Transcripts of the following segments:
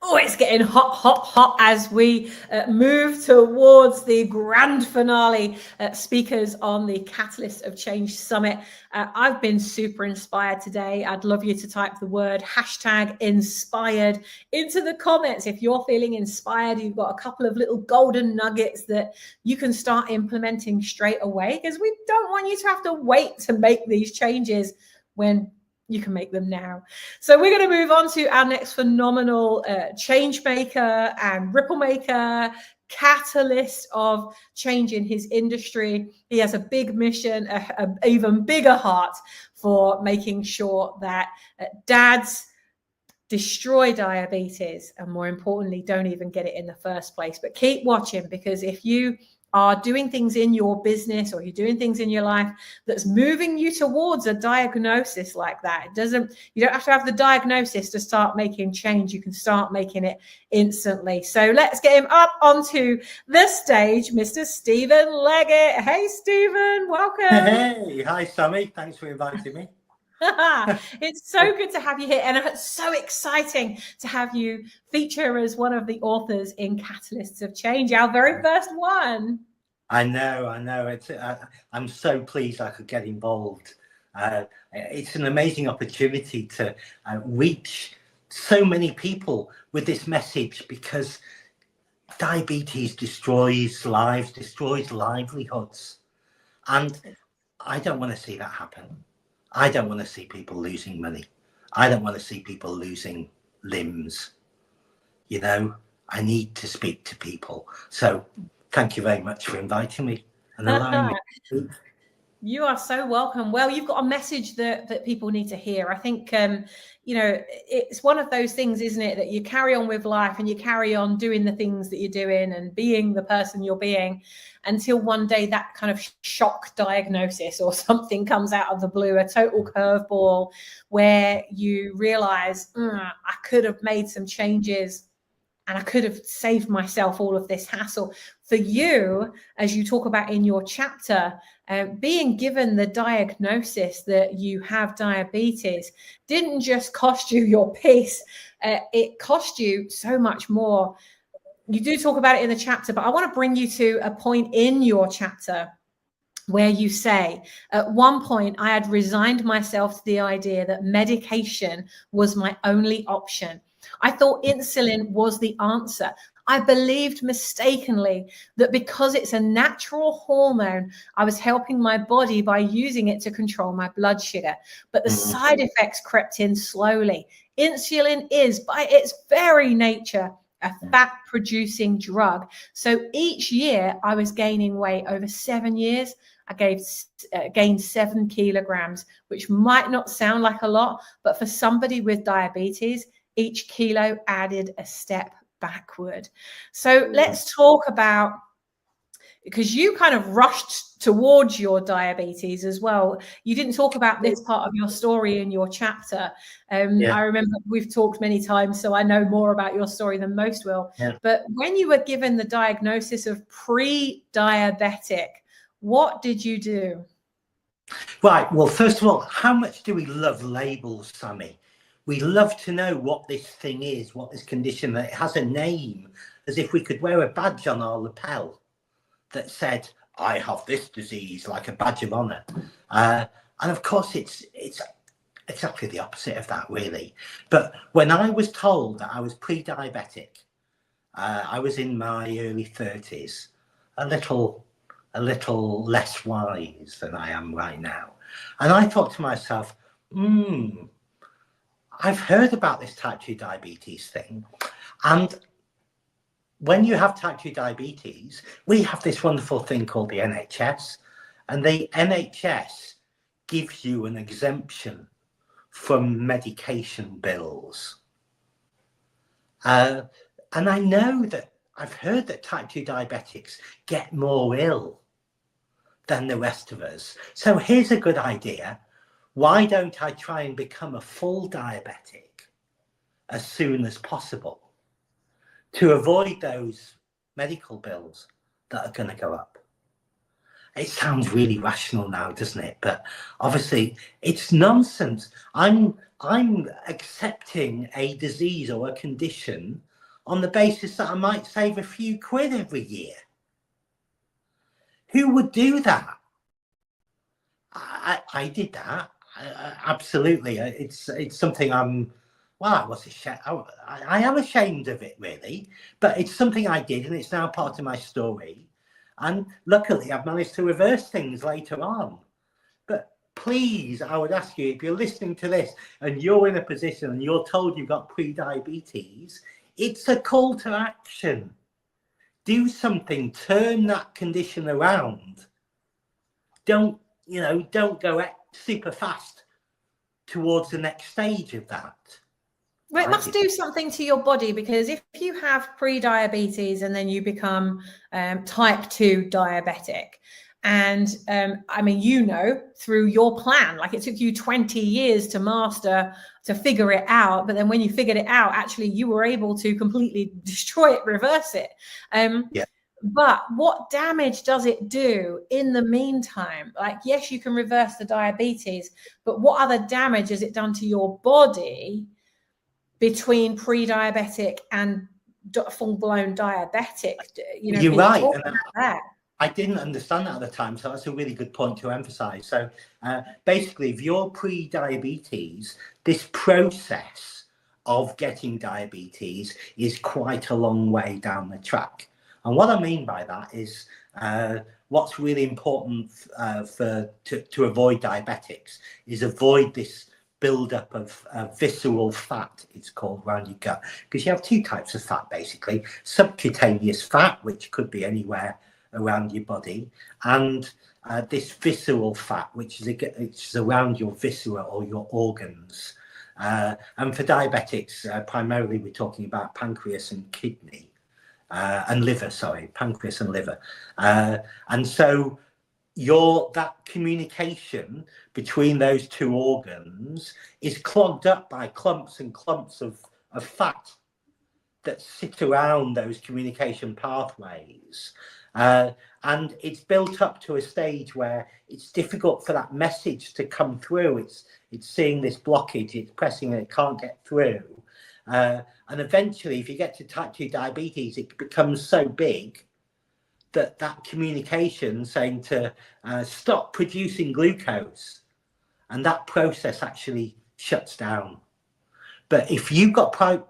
Oh, it's getting hot, hot, hot as we move towards the grand finale. Speakers on the Catalyst of Change Summit. I've been super inspired today. I'd love you to type the word #inspired into the comments. If you're feeling inspired, you've got a couple of little golden nuggets that you can start implementing straight away, because we don't want you to have to wait to make these changes when you can make them now. So we're going to move on to our next phenomenal change maker and ripple maker, catalyst of change in his industry. He has a big mission, an even bigger heart for making sure that dads destroy diabetes, and more importantly, don't even get it in the first place. But keep watching, because if you are doing things in your business or you're doing things in your life that's moving you towards a diagnosis like that, you don't have to have the diagnosis to start making change. You can start making it instantly. So let's get him up onto the stage, Mr. Stephen Leggett. Hey, Stephen, welcome. Hey, hi, Sammy. Thanks for inviting me. It's so good to have you here, and it's so exciting to have you feature as one of the authors in Catalysts of Change, our very first one. I know. I'm so pleased I could get involved. It's an amazing opportunity to reach so many people with this message, because diabetes destroys lives, destroys livelihoods, and I don't want to see that happen. I don't want to see people losing money. I don't want to see people losing limbs. You know, I need to speak to people. So thank you very much for inviting me and allowing me to speak. You are so welcome. Well, you've got a message that people need to hear. I think, it's one of those things, isn't it, that you carry on with life and you carry on doing the things that you're doing and being the person you're being, until one day that kind of shock diagnosis or something comes out of the blue, a total curveball, where you realize, I could have made some changes and I could have saved myself all of this hassle. For you, as you talk about in your chapter, being given the diagnosis that you have diabetes didn't just cost you your peace, it cost you so much more. You do talk about it in the chapter, but I want to bring you to a point in your chapter where you say, at one point, I had resigned myself to the idea that medication was my only option. I thought insulin was the answer. I believed mistakenly that because it's a natural hormone, I was helping my body by using it to control my blood sugar. But the side effects crept in slowly. Insulin is, by its very nature, a fat-producing drug. So each year I was gaining weight. Over 7 years, I gained 7 kilograms, which might not sound like a lot, but for somebody with diabetes, each kilo added a step backward. So let's talk about, because you kind of rushed towards your diabetes as well. You didn't talk about this part of your story in your chapter. I remember we've talked many times, so I know more about your story than most will. But when you were given the diagnosis of pre-diabetic, what did you do? Right. Well, first of all, how much do we love labels, Sammy? We love to know what this thing is, what this condition, that it has a name, as if we could wear a badge on our lapel that said, I have this disease, like a badge of honor. And of course, it's exactly the opposite of that, really. But when I was told that I was pre-diabetic, I was in my early 30s, a little less wise than I am right now. And I thought to myself, I've heard about this type 2 diabetes thing. And when you have type 2 diabetes, we have this wonderful thing called the NHS. And the NHS gives you an exemption from medication bills. And I know that I've heard that type 2 diabetics get more ill than the rest of us. So here's a good idea. Why don't I try and become a full diabetic as soon as possible to avoid those medical bills that are going to go up? It sounds really rational now, doesn't it? But obviously it's nonsense. I'm accepting a disease or a condition on the basis that I might save a few quid every year. Who would do that? I did that. Absolutely. It's something I was ashamed. I am ashamed of it, really, but it's something I did, and it's now part of my story. And luckily, I've managed to reverse things later on. But please, I would ask you, if you're listening to this and you're in a position and you're told you've got pre-diabetes, it's a call to action. Do something, turn that condition around. Don't go super fast towards the next stage of that. Well, it must do something to your body, because if you have pre-diabetes and then you become type 2 diabetic, and I mean, through your plan, like it took you 20 years to figure it out, but then when you figured it out, actually you were able to completely destroy it, reverse it. But what damage does it do in the meantime? Like, yes, you can reverse the diabetes, but what other damage has it done to your body between pre-diabetic and full-blown diabetic? You're right. I didn't understand that at the time, so that's a really good point to emphasize. So basically, if you're pre-diabetes, this process of getting diabetes is quite a long way down the track. And what I mean by that is what's really important to avoid diabetics is avoid this buildup of visceral fat, it's called, around your gut. Because you have two types of fat, basically. Subcutaneous fat, which could be anywhere around your body, and this visceral fat, which is around your viscera or your organs. And for diabetics, primarily we're talking about pancreas and kidney. Pancreas and liver. And so that communication between those two organs is clogged up by clumps and clumps of fat that sit around those communication pathways. And it's built up to a stage where it's difficult for that message to come through. It's seeing this blockage, it's pressing and it can't get through. And eventually, if you get to type 2 diabetes, it becomes so big that communication saying to stop producing glucose, and that process actually shuts down. But if you've got type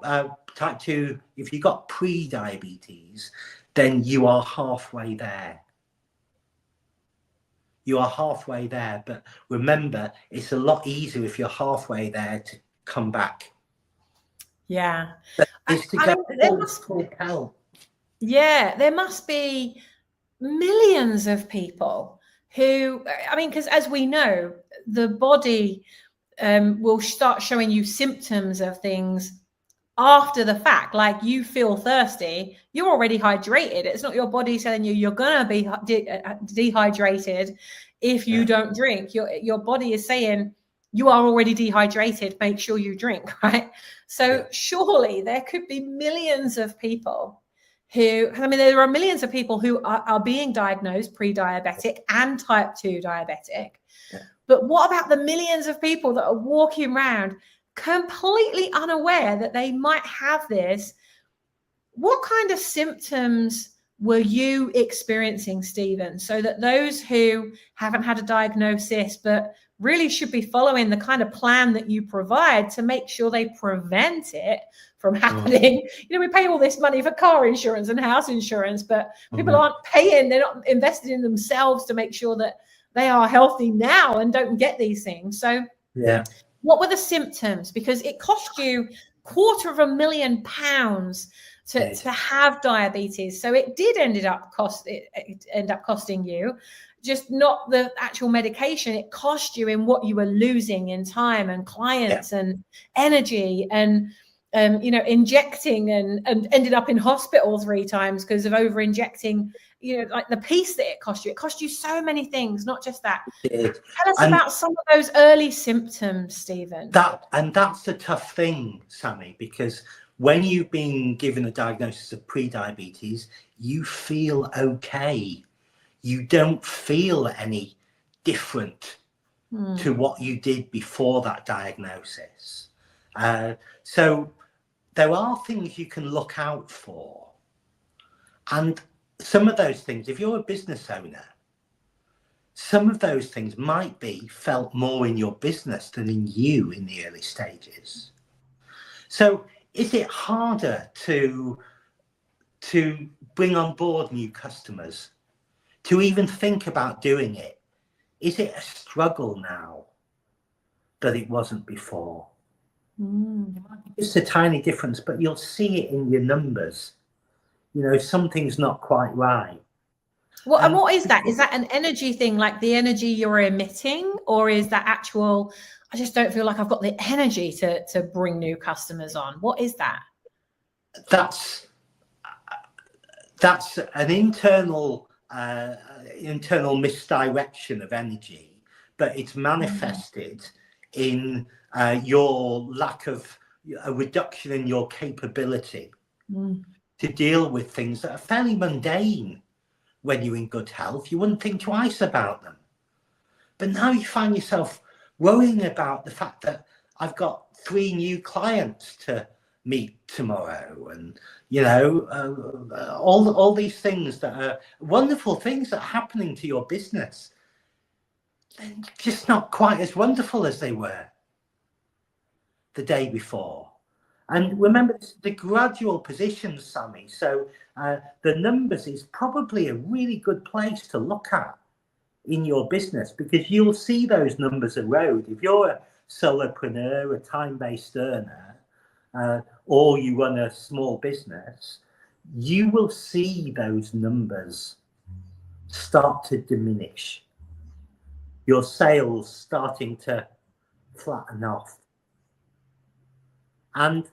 2, if you've got pre-diabetes, then you are halfway there. You are halfway there. But remember, it's a lot easier if you're halfway there to come back. Yeah. There must be millions of people who, because as we know, the body will start showing you symptoms of things after the fact. Like, you feel thirsty, you're already hydrated. It's not your body telling you you're gonna be dehydrated if you don't drink. Your body is saying you are already dehydrated, make sure you drink, right? So surely there could be millions of people who, there are millions of people who are being diagnosed pre-diabetic and type 2 diabetic. But what about the millions of people that are walking around completely unaware that they might have this? What kind of symptoms were you experiencing, Stephen, so that those who haven't had a diagnosis but really should be following the kind of plan that you provide to make sure they prevent it from happening? We pay all this money for car insurance and house insurance, but people aren't paying, they're not invested in themselves to make sure that they are healthy now and don't get these things. So what were the symptoms? Because it cost you £250,000 to have diabetes. So it did end up costing you, just not the actual medication. It cost you in what you were losing in time and clients and energy and injecting and ended up in hospital 3 times because of over injecting. Like the piece that it cost you so many things, not just that. Tell us about some of those early symptoms, Stephen. That's the tough thing, Sammy, because when you've been given a diagnosis of pre-diabetes, you feel okay. You don't feel any different to what you did before that diagnosis. So there are things you can look out for. And some of those things, if you're a business owner, some of those things might be felt more in your business than in you in the early stages. So is it harder to bring on board new customers, to even think about doing it? Is it a struggle now that it wasn't before? It's a tiny difference, but you'll see it in your numbers. You know, something's not quite right. Well, and what is that? Is that an energy thing, like the energy you're emitting, or is that actual, I just don't feel like I've got the energy to bring new customers on? What is that? That's an internal misdirection of energy, but it's manifested in your lack of a reduction in your capability to deal with things that are fairly mundane. When you're in good health, you wouldn't think twice about them. But now you find yourself worrying about the fact that I've got 3 new clients to meet tomorrow, and you know, all these things that are wonderful things that are happening to your business, and just not quite as wonderful as they were the day before. And remember, the gradual position, Sammy. So the numbers is probably a really good place to look at in your business, because you'll see those numbers erode. If you're a solopreneur, a time-based earner, or you run a small business, you will see those numbers start to diminish. Your sales starting to flatten off. And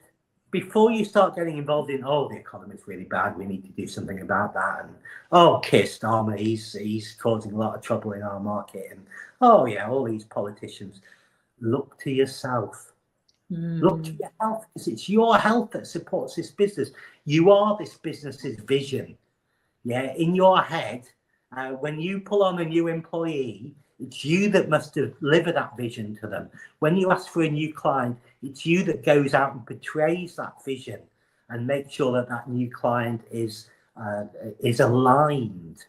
before you start getting involved in, oh, the economy's really bad, we need to do something about that, and oh, Keir Starmer, he's causing a lot of trouble in our market, and oh yeah, all these politicians, look to yourself. Look to your health, because it's your health that supports this business. You are this business's vision. Yeah, in your head, when you pull on a new employee, it's you that must deliver that vision to them. When you ask for a new client, it's you that goes out and portrays that vision and makes sure that that new client is aligned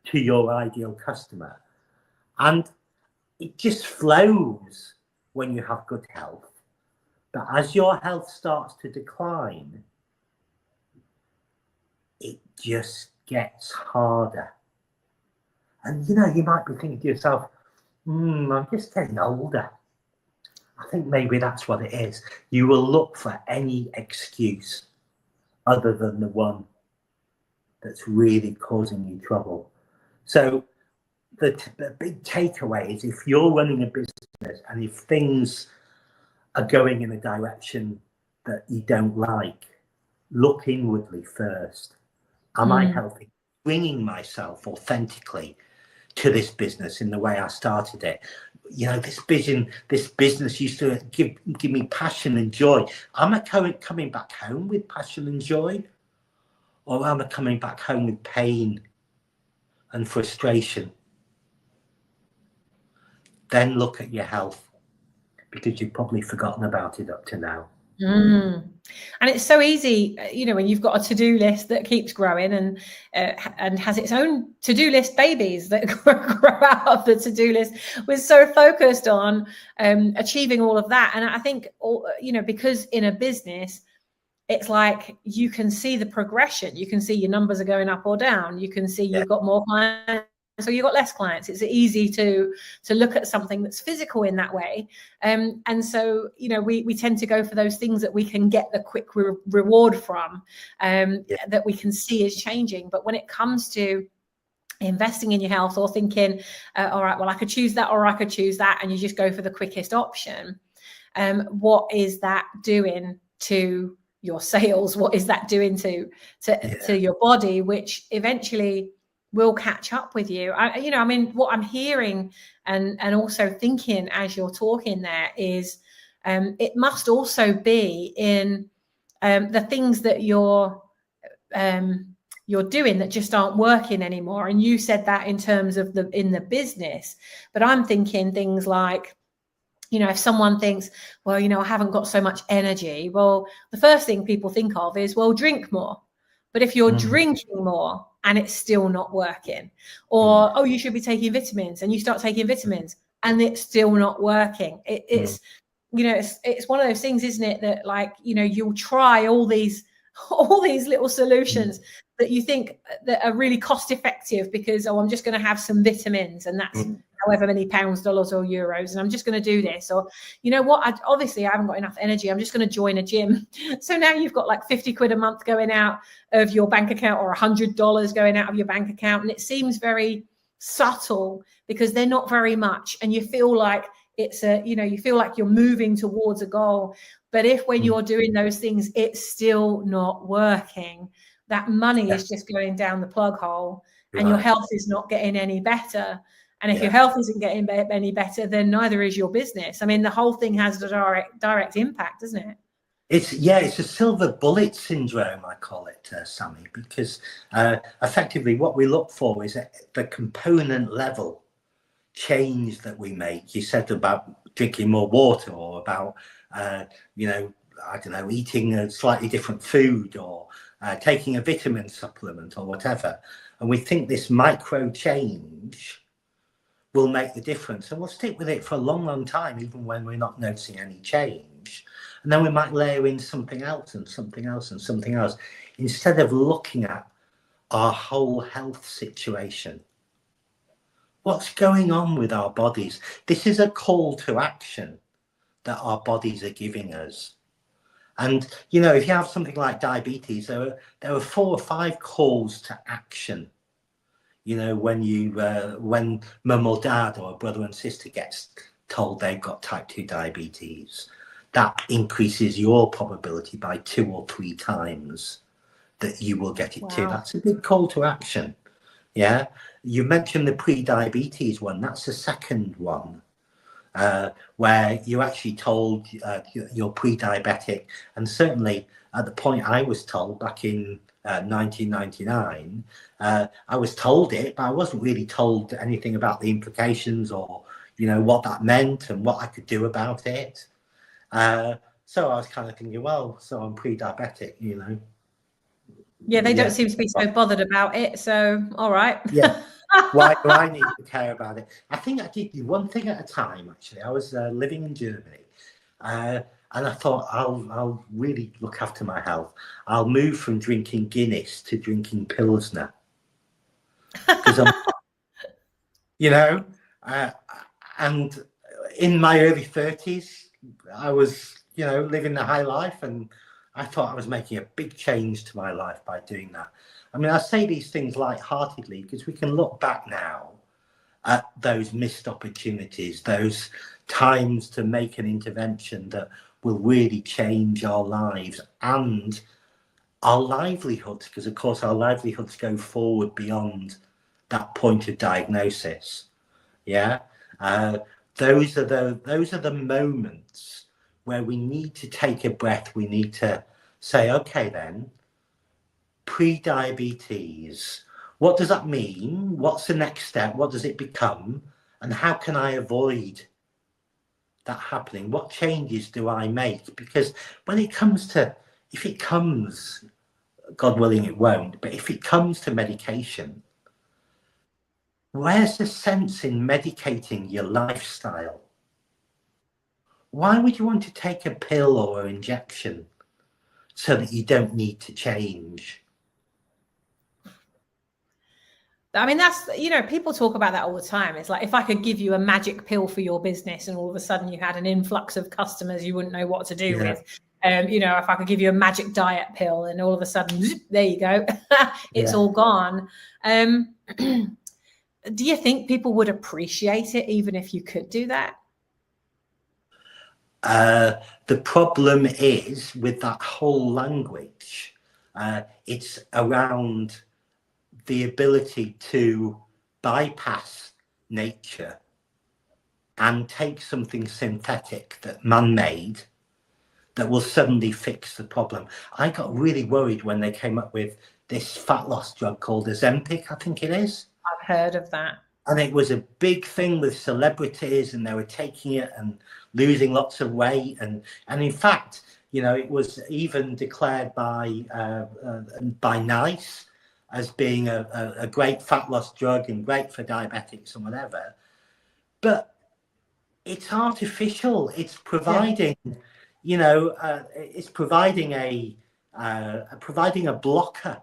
to your ideal customer. And it just flows when you have good health. But as your health starts to decline, it just gets harder. And you know, you might be thinking to yourself, I'm just getting older. I think maybe that's what it is. You will look for any excuse other than the one that's really causing you trouble. So the big takeaway is, if you're running a business and if things are going in a direction that you don't like, look inwardly first. Am I healthy? Bringing myself authentically to this business in the way I started it. You know, this vision, this business used to give me passion and joy. Am I coming back home with passion and joy? Or am I coming back home with pain and frustration? Then look at your health, because you've probably forgotten about it up to now. And it's so easy, you know, when you've got a to-do list that keeps growing and has its own to-do list babies that grow out of the to-do list. We're so focused on achieving all of that. And I think, you know, because in a business, it's like you can see the progression. You can see your numbers are going up or down. You can see you've got more clients, so you've got less clients. It's easy to look at something that's physical in that way. And so, you know, we tend to go for those things that we can get the quick reward from, that we can see is changing. But when it comes to investing in your health, or thinking, all right, well, I could choose that or I could choose that, and you just go for the quickest option, what is that doing to your sales? What is that doing to your body, which eventually will catch up with you? You know, I mean, what I'm hearing and also thinking as you're talking there is, it must also be in the things that you're doing that just aren't working anymore. And you said that in terms of in the business, but I'm thinking things like, You know, if someone thinks, well, you know, I haven't got so much energy, well, the first thing people think of is, well, drink more. But if you're drinking more and it's still not working, or, oh, you should be taking vitamins, and you start taking vitamins and it's still not working, it's, you know, it's one of those things, isn't it, that, like, you know, you'll try all these little solutions that you think that are really cost effective because, oh, I'm just going to have some vitamins, and that's however many pounds, dollars or euros, and I'm just going to do this. Or, you know what, obviously I haven't got enough energy, I'm just going to join a gym. So now you've got like 50 quid a month going out of your bank account, or $100 going out of your bank account, and it seems very subtle because they're not very much, and you feel like it's a, you know, you feel like you're moving towards a goal. But if when you're doing those things it's still not working, that money is just going down the plug hole, and your health is not getting any better. And if your health isn't getting any better, then neither is your business. I mean, the whole thing has a direct impact, doesn't it? It's a silver bullet syndrome, I call it, Sammy, because effectively what we look for is the component level change that we make. You said about drinking more water, or about you know, I don't know, eating a slightly different food, or taking a vitamin supplement or whatever, and we think this micro change will make the difference, and we'll stick with it for a long time, even when we're not noticing any change. And then we might layer in something else and something else and something else, instead of looking at our whole health situation. What's going on with our bodies? This is a call to action that our bodies are giving us. And, you know, if you have something like diabetes, there are 4 or 5 calls to action. You know, when mum or dad or a brother and sister gets told they've got type 2 diabetes, that increases your probability by 2 or 3 times that you will get it too. That's a big call to action. Yeah, you mentioned the pre-diabetes one. That's the second one, where you actually told you're pre-diabetic. And certainly at the point I was told back in 1999, I was told it, but I wasn't really told anything about the implications, or, you know, what that meant and what I could do about it. So I was kind of thinking, well, so I'm pre-diabetic, you know. Yeah, they don't seem to be so bothered about it. So, all right. Yeah. Why do I need to care about it? I think I did one thing at a time, actually. I was living in Germany, and I thought, I'll really look after my health. I'll move from drinking Guinness to drinking Pilsner. Because I'm, you know, and in my early 30s, I was, you know, living the high life, and I thought I was making a big change to my life by doing that. I mean, I say these things lightheartedly because we can look back now at those missed opportunities, those times to make an intervention that will really change our lives and our livelihoods, because of course our livelihoods go forward beyond that point of diagnosis. Yeah, those are the moments where we need to take a breath. We need to say, okay, then, pre-diabetes, what does that mean? What's the next step? What does it become? And how can I avoid that happening? What changes do I make? Because when it comes to, if it comes, God willing it won't, but if it comes to medication, where's the sense in medicating your lifestyle? Why would you want to take a pill or an injection so that you don't need to change? I mean, that's, you know, people talk about that all the time. It's like, if I could give you a magic pill for your business and all of a sudden you had an influx of customers you wouldn't know what to do with. You know, if I could give you a magic diet pill and all of a sudden, there you go, it's all gone. Do you think people would appreciate it even if you could do that? The problem is with that whole language, it's around the ability to bypass nature and take something synthetic, that man-made, that will suddenly fix the problem. I got really worried when they came up with this fat loss drug called Ozempic, I think it is. I've heard of that. And it was a big thing with celebrities, and they were taking it and losing lots of weight. And in fact, you know, it was even declared by NICE as being a great fat loss drug and great for diabetics and whatever. But it's artificial. It's providing, you know, it's providing a blocker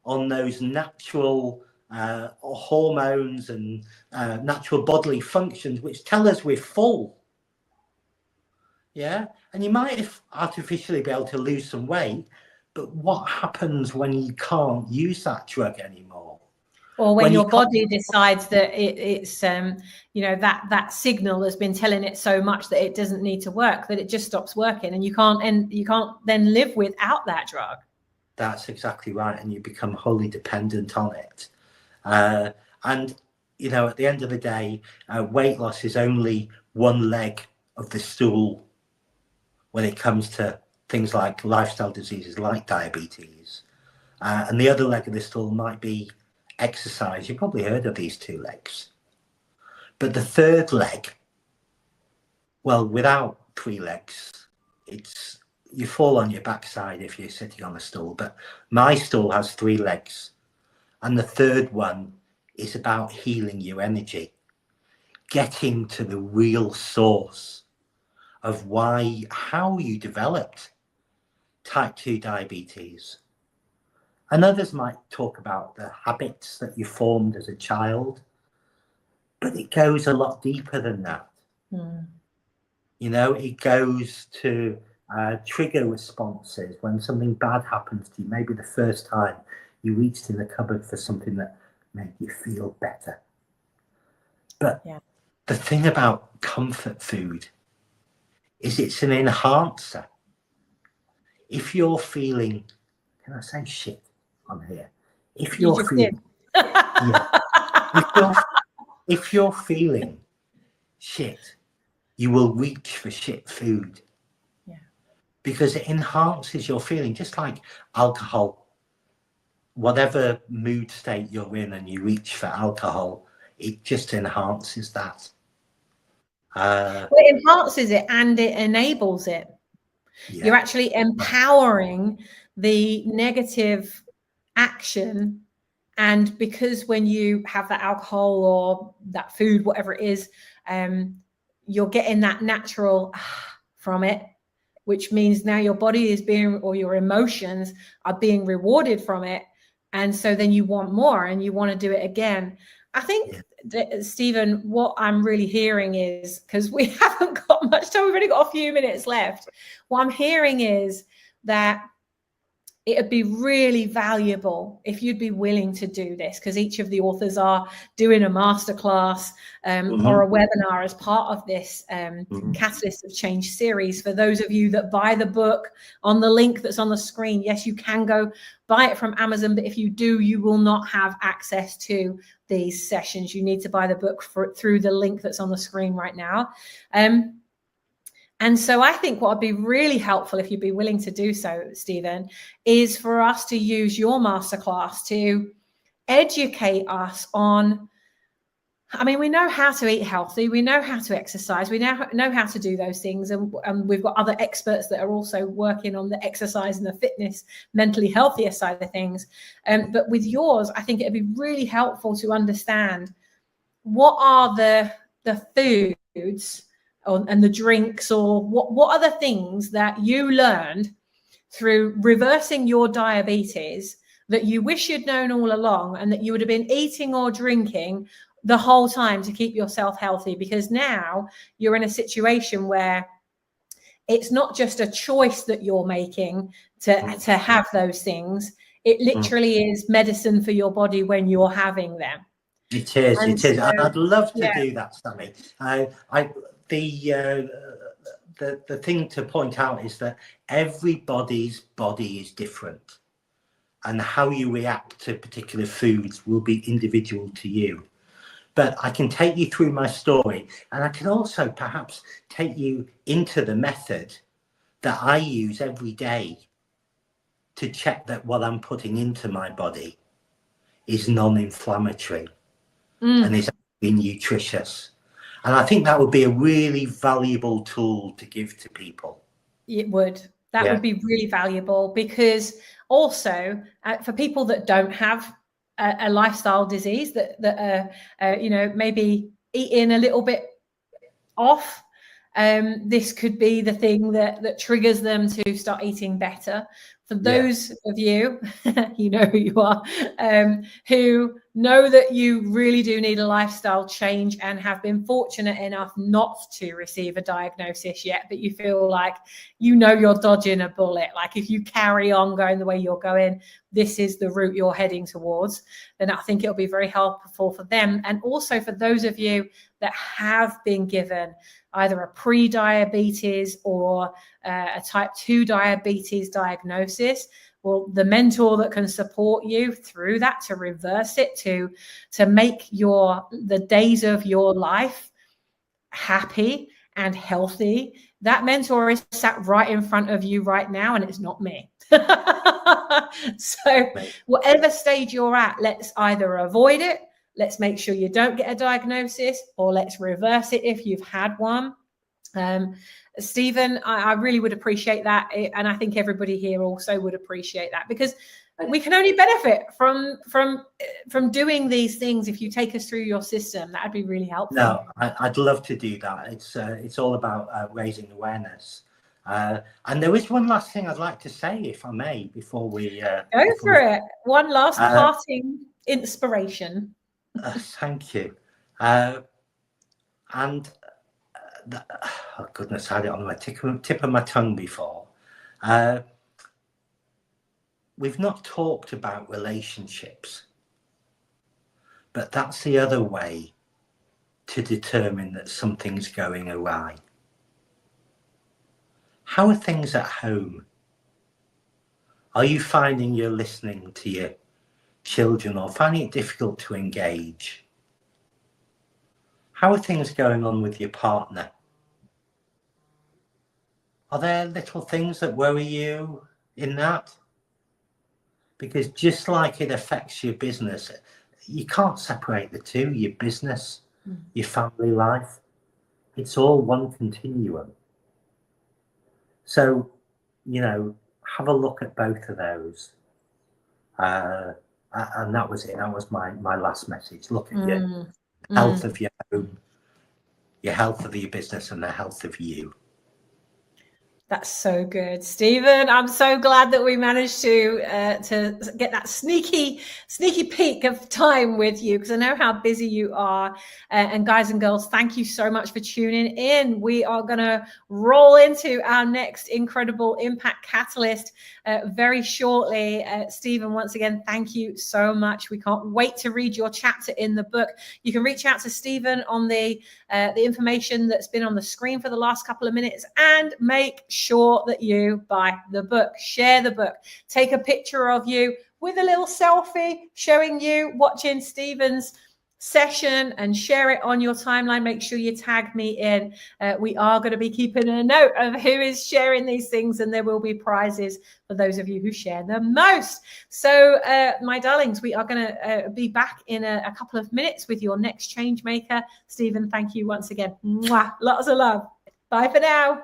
on those natural hormones and natural bodily functions which tell us we're full. Yeah, and you might artificially be able to lose some weight, but what happens when you can't use that drug anymore? Or when your body decides that it's you know, that signal has been telling it so much that it doesn't need to work, that it just stops working, and you can't then live without that drug. That's exactly right, and you become wholly dependent on it. And you know, at the end of the day, weight loss is only one leg of the stool when it comes to things like lifestyle diseases like diabetes, and the other leg of the stool might be exercise. You've probably heard of these two legs. But the third leg, well, without three legs, it's you fall on your backside if you're sitting on a stool. But my stool has three legs, and the third one is about healing your energy, getting to the real source of how you developed type 2 diabetes. And others might talk about the habits that you formed as a child, but it goes a lot deeper than that. You know, it goes to trigger responses when something bad happens to you. Maybe the first time you reached in the cupboard for something that made you feel better. But the thing about comfort food is it's an enhancer. If you're feeling, can I say shit on here? If you're feeling, if you're feeling shit, you will reach for shit food. Because it enhances your feeling, just like alcohol. Whatever mood state you're in and you reach for alcohol, it just enhances that. It enhances it and it enables it. You're actually empowering the negative action. And because when you have that alcohol or that food, whatever it is, you're getting that natural from it, which means now your body is being, or your emotions are being rewarded from it. And so then you want more and you want to do it again. I think, Stephen, what I'm really hearing is, because we haven't got much time, we've only got a few minutes left. What I'm hearing is that it would be really valuable if you'd be willing to do this, because each of the authors are doing a masterclass or a webinar as part of this Catalyst of Change series. For those of you that buy the book on the link that's on the screen, yes, you can go buy it from Amazon, but if you do, you will not have access to these sessions. You need to buy the book through the link that's on the screen right now. And so I think what would be really helpful, if you'd be willing to do so, Stephen, is for us to use your masterclass to educate us on, I mean, we know how to eat healthy, we know how to exercise, we now know how to do those things. And we've got other experts that are also working on the exercise and the fitness, mentally healthier side of things. But with yours, I think it'd be really helpful to understand what are the foods and the drinks, or what are the things that you learned through reversing your diabetes that you wish you'd known all along, and that you would have been eating or drinking the whole time to keep yourself healthy, because now you're in a situation where it's not just a choice that you're making to have those things. It literally is medicine for your body when you're having them. It is. And I'd love to do that, Sammy. The thing to point out is that everybody's body is different, and how you react to particular foods will be individual to you. But I can take you through my story, and I can also perhaps take you into the method that I use every day to check that what I'm putting into my body is non-inflammatory and is be nutritious. And I think that would be a really valuable tool to give to people. It would. That would be really valuable, because also for people that don't have a lifestyle disease, that are maybe eating a little bit off, this could be the thing that triggers them to start eating better. For those of you, you know who you are, who know that you really do need a lifestyle change and have been fortunate enough not to receive a diagnosis yet, but you feel like you're dodging a bullet. Like if you carry on going the way you're going, this is the route you're heading towards, then I think it'll be very helpful for them. And also for those of you that have been given either a pre-diabetes or a type 2 diabetes diagnosis, well, the mentor that can support you through that, to reverse it, to make the days of your life happy and healthy, that mentor is sat right in front of you right now, and it's not me. So whatever stage you're at, let's either avoid it, let's make sure you don't get a diagnosis, or let's reverse it if you've had one. Stephen, I really would appreciate that, and I think everybody here also would appreciate that, because we can only benefit from doing these things. If you take us through your system, that'd be really helpful. No, I'd love to do that. It's all about raising awareness. And there is one last thing I'd like to say, if I may, before we go for it. One last parting inspiration. Thank you. Oh goodness, I had it on my tip of my tongue before. We've not talked about relationships, but that's the other way to determine that something's going awry. How are things at home? Are you finding you're listening to your children, or finding it difficult to engage? How are things going on with your partner? Are there little things that worry you in that? Because just like it affects your business, you can't separate the two, your business, your family life. It's all one continuum. So, have a look at both of those. And that was it. That was my last message. Look at your health of your home, your health of your business, and the health of you. That's so good, Stephen. I'm so glad that we managed to get that sneaky peek of time with you, because I know how busy you are. And guys and girls, thank you so much for tuning in. We are going to roll into our next incredible impact catalyst very shortly. Stephen, once again, thank you so much. We can't wait to read your chapter in the book. You can reach out to Stephen on the information that's been on the screen for the last couple of minutes, and make sure that you buy the book. Share the book. Take a picture of you with a little selfie showing you watching Stephen's session, and share it on your timeline. Make sure you tag me in. We are going to be keeping a note of who is sharing these things, and there will be prizes for those of you who share the most. So my darlings, we are going to be back in a couple of minutes with your next change maker. Stephen, thank you once again. Mwah. Lots of love. Bye for now.